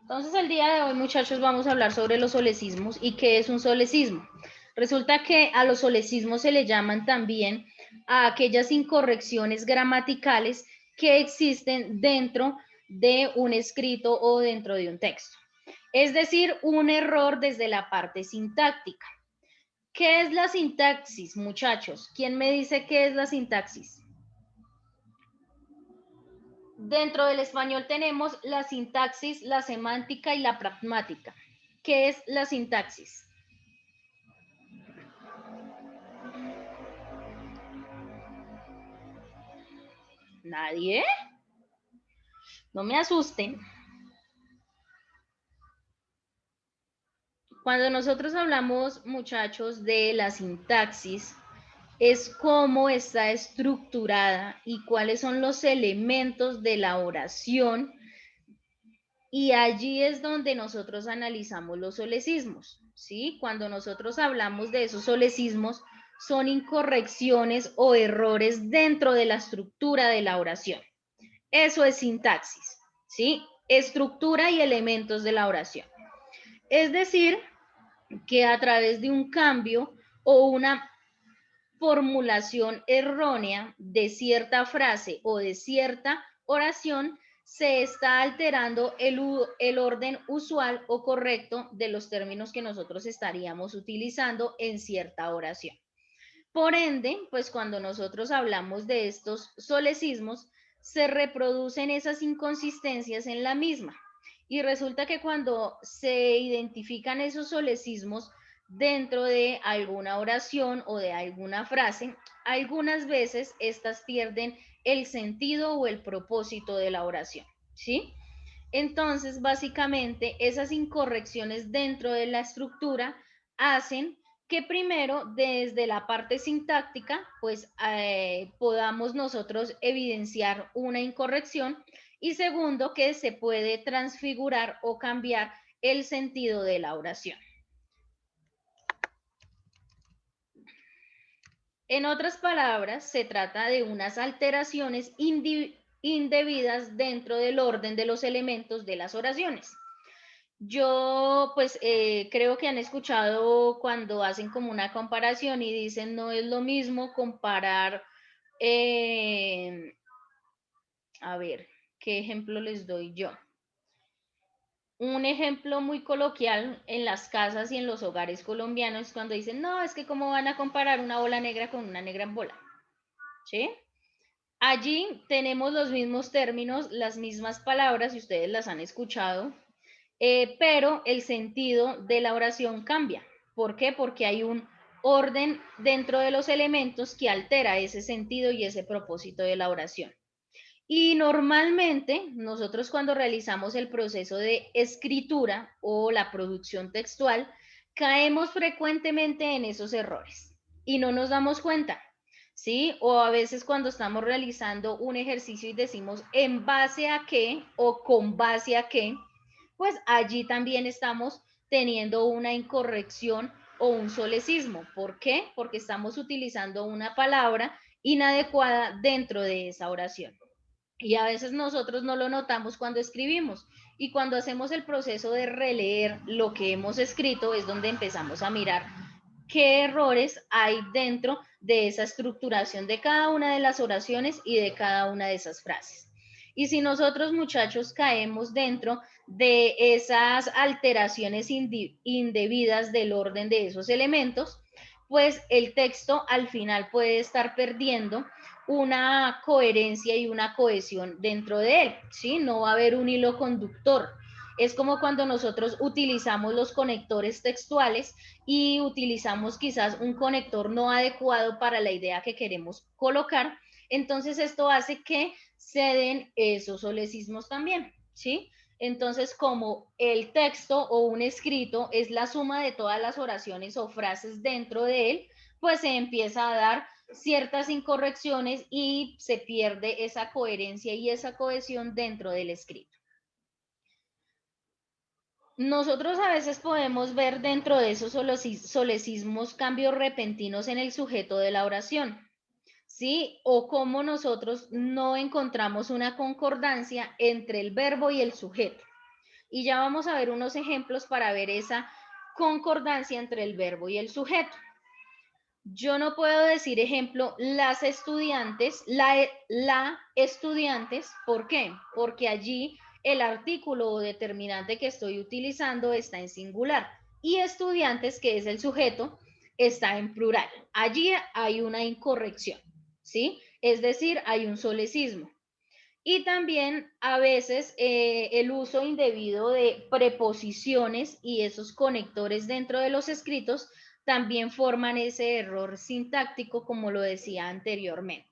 Entonces, el día de hoy, muchachos, vamos a hablar sobre los solecismos y qué es un solecismo. Resulta que a los solecismos se le llaman también a aquellas incorrecciones gramaticales que existen dentro de un escrito o dentro de un texto. Es decir, un error desde la parte sintáctica. ¿Qué es la sintaxis, muchachos? ¿Quién me dice qué es la sintaxis? Dentro del español tenemos la sintaxis, la semántica y la pragmática. ¿Qué es la sintaxis? ¿Nadie? No me asusten. Cuando nosotros hablamos, muchachos, de la sintaxis, es cómo está estructurada y cuáles son los elementos de la oración, y allí es donde nosotros analizamos los solecismos, ¿sí? Cuando nosotros hablamos de esos solecismos, son incorrecciones o errores dentro de la estructura de la oración. Eso es sintaxis, ¿sí? Estructura y elementos de la oración. Es decir, que a través de un cambio o una formulación errónea de cierta frase o de cierta oración, se está alterando el orden usual o correcto de los términos que nosotros estaríamos utilizando en cierta oración. Por ende, pues cuando nosotros hablamos de estos solecismos, se reproducen esas inconsistencias en la misma. Y resulta que cuando se identifican esos solecismos dentro de alguna oración o de alguna frase, algunas veces estas pierden el sentido o el propósito de la oración, ¿sí? Entonces, básicamente, esas incorrecciones dentro de la estructura hacen que primero, desde la parte sintáctica, pues podamos nosotros evidenciar una incorrección, y segundo, que se puede transfigurar o cambiar el sentido de la oración. En otras palabras, se trata de unas alteraciones indebidas dentro del orden de los elementos de las oraciones. Yo, pues, creo que han escuchado cuando hacen como una comparación y dicen, no es lo mismo comparar, eh, a ver, ¿qué ejemplo les doy yo? Un ejemplo muy coloquial en las casas y en los hogares colombianos cuando dicen, no, es que cómo van a comparar una bola negra con una negra en bola, ¿sí? Allí tenemos los mismos términos, las mismas palabras, y ustedes las han escuchado, pero el sentido de la oración cambia. ¿Por qué? Porque hay un orden dentro de los elementos que altera ese sentido y ese propósito de la oración. Y normalmente nosotros cuando realizamos el proceso de escritura o la producción textual, caemos frecuentemente en esos errores y no nos damos cuenta, ¿sí? O a veces cuando estamos realizando un ejercicio y decimos en base a qué o con base a qué, pues allí también estamos teniendo una incorrección o un solecismo. ¿Por qué? Porque estamos utilizando una palabra inadecuada dentro de esa oración. Y a veces nosotros no lo notamos cuando escribimos. Y cuando hacemos el proceso de releer lo que hemos escrito es donde empezamos a mirar qué errores hay dentro de esa estructuración de cada una de las oraciones y de cada una de esas frases. Y si nosotros, muchachos, caemos dentro de esas alteraciones indebidas del orden de esos elementos, pues el texto al final puede estar perdiendo una coherencia y una cohesión dentro de él, ¿sí? No va a haber un hilo conductor. Es como cuando nosotros utilizamos los conectores textuales y utilizamos quizás un conector no adecuado para la idea que queremos colocar, entonces esto hace que se den esos solecismos también, ¿sí? Entonces, como el texto o un escrito es la suma de todas las oraciones o frases dentro de él, pues se empieza a dar ciertas incorrecciones y se pierde esa coherencia y esa cohesión dentro del escrito. Nosotros a veces podemos ver dentro de esos solecismos cambios repentinos en el sujeto de la oración, ¿sí? O cómo nosotros no encontramos una concordancia entre el verbo y el sujeto. Y ya vamos a ver unos ejemplos para ver esa concordancia entre el verbo y el sujeto. Yo no puedo decir, ejemplo, las estudiantes, la estudiantes, ¿por qué? Porque allí el artículo o determinante que estoy utilizando está en singular y estudiantes, que es el sujeto, está en plural. Allí hay una incorrección, ¿sí? Es decir, hay un solecismo. Y también a veces el uso indebido de preposiciones y esos conectores dentro de los escritos también forman ese error sintáctico, como lo decía anteriormente.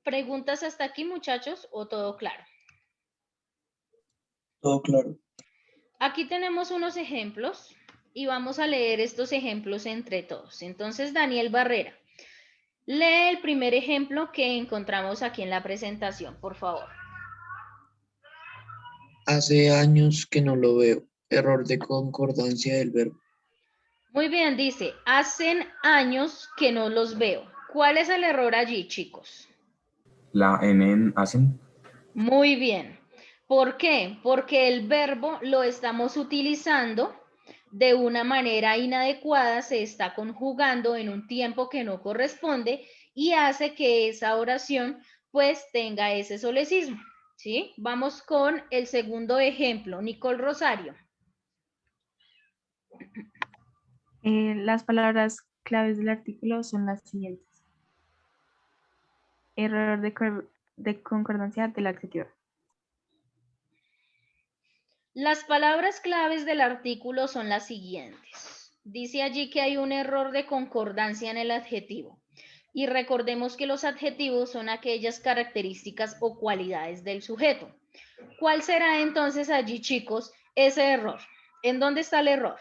¿Preguntas hasta aquí, muchachos, o todo claro? Todo claro. Aquí tenemos unos ejemplos y vamos a leer estos ejemplos entre todos. Entonces, Daniel Barrera, lee el primer ejemplo que encontramos aquí en la presentación, por favor. Hace años que no lo veo. Error de concordancia del verbo. Muy bien, dice, hacen años que no los veo. ¿Cuál es el error allí, chicos? La N en hacen. Muy bien. ¿Por qué? Porque el verbo lo estamos utilizando de una manera inadecuada, se está conjugando en un tiempo que no corresponde y hace que esa oración pues tenga ese solecismo, ¿sí? Vamos con el segundo ejemplo, Nicole Rosario. Las palabras claves del artículo son las siguientes. Error de concordancia del adjetivo. Las palabras claves del artículo son las siguientes. Dice allí que hay un error de concordancia en el adjetivo. Y recordemos que los adjetivos son aquellas características o cualidades del sujeto. ¿Cuál será entonces allí, chicos, ese error? ¿En dónde está el error?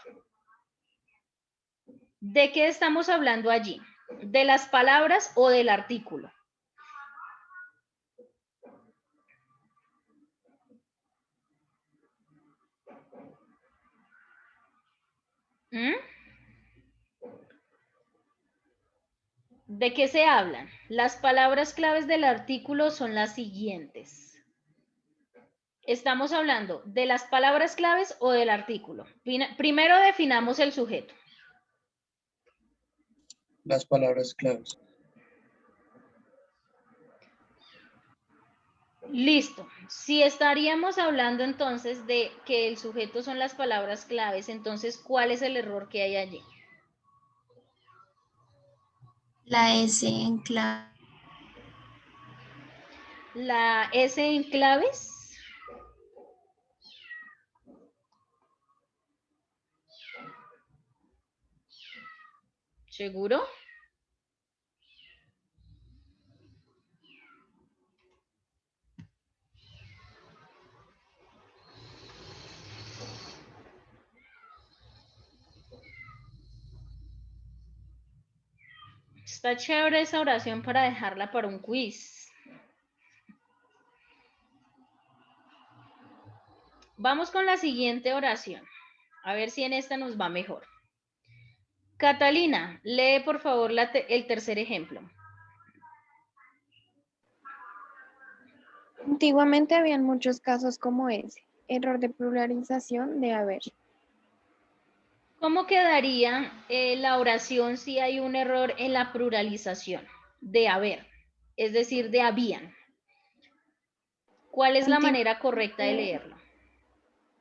¿De qué estamos hablando allí? ¿De las palabras o del artículo? ¿Mm? ¿De qué se hablan? Las palabras claves del artículo son las siguientes. ¿Estamos hablando de las palabras claves o del artículo? Primero definamos el sujeto. Las palabras claves. Listo. Si estaríamos hablando entonces de que el sujeto son las palabras claves, entonces, ¿cuál es el error que hay allí? La S en clave. La S en claves. ¿Seguro? Está chévere esa oración para dejarla para un quiz. Vamos con la siguiente oración. A ver si en esta nos va mejor. Catalina, lee por favor el tercer ejemplo. Antiguamente habían muchos casos como ese. Error de pluralización de haber. ¿Cómo quedaría la oración si hay un error en la pluralización de haber? Es decir, de habían. ¿Cuál es la manera correcta de leerlo?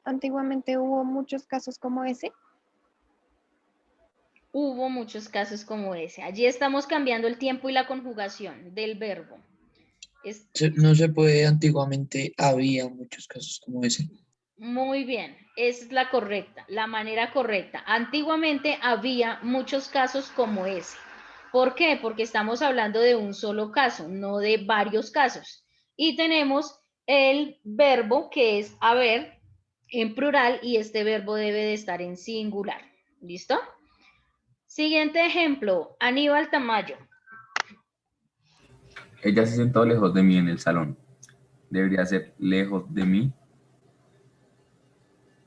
Antiguamente hubo muchos casos como ese. Hubo muchos casos como ese. Allí estamos cambiando el tiempo y la conjugación del verbo. No se puede, antiguamente había muchos casos como ese. Muy bien, esa es la correcta, la manera correcta. Antiguamente había muchos casos como ese. ¿Por qué? Porque estamos hablando de un solo caso, no de varios casos. Y tenemos el verbo que es haber en plural y este verbo debe de estar en singular. ¿Listo? Siguiente ejemplo, Aníbal Tamayo. Ella se sentó lejos de mí en el salón. Debería ser lejos de mí.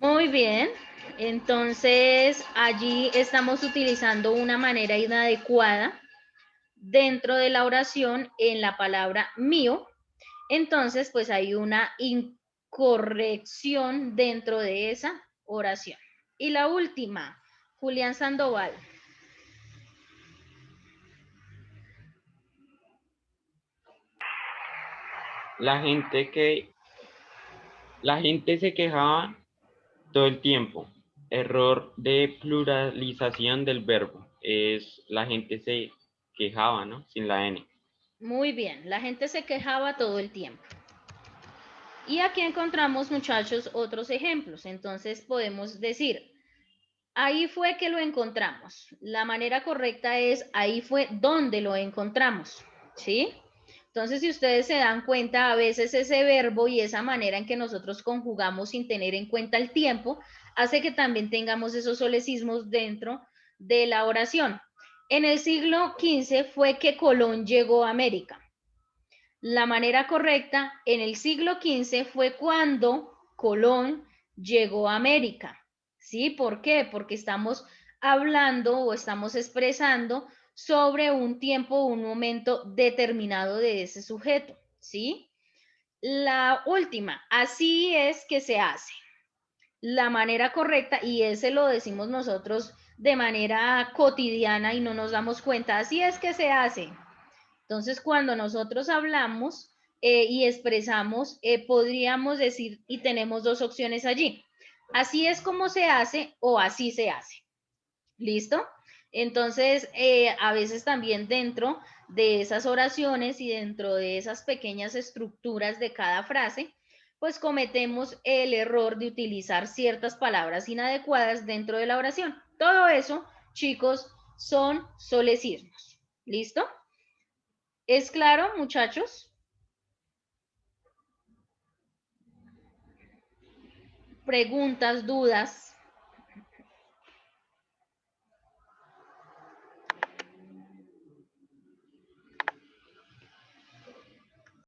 Muy bien, entonces allí estamos utilizando una manera inadecuada dentro de la oración en la palabra mío. Entonces, pues hay una corrección dentro de esa oración. Y la última, Julián Sandoval. La gente se quejaba todo el tiempo. Error de pluralización del verbo. Es la gente se quejaba, ¿no? Sin la N. Muy bien, la gente se quejaba todo el tiempo. Y aquí encontramos, muchachos, otros ejemplos. Entonces podemos decir, ahí fue que lo encontramos. La manera correcta es, ahí fue donde lo encontramos, ¿sí? Entonces, si ustedes se dan cuenta, a veces ese verbo y esa manera en que nosotros conjugamos sin tener en cuenta el tiempo, hace que también tengamos esos solecismos dentro de la oración. En el siglo XV fue que Colón llegó a América. La manera correcta en el siglo XV fue cuando Colón llegó a América. ¿Sí? ¿Por qué? Porque estamos hablando o estamos expresando sobre un tiempo, un momento determinado de ese sujeto. ¿Sí? La última, así es que se hace. La manera correcta, y ese lo decimos nosotros de manera cotidiana y no nos damos cuenta, así es que se hace. Entonces, cuando nosotros hablamos y expresamos, podríamos decir, y tenemos dos opciones allí. Así es como se hace o así se hace. ¿Listo? Entonces, a veces también dentro de esas oraciones y dentro de esas pequeñas estructuras de cada frase, pues cometemos el error de utilizar ciertas palabras inadecuadas dentro de la oración. Todo eso, chicos, son solecismos. ¿Listo? ¿Es claro, muchachos? Preguntas, dudas.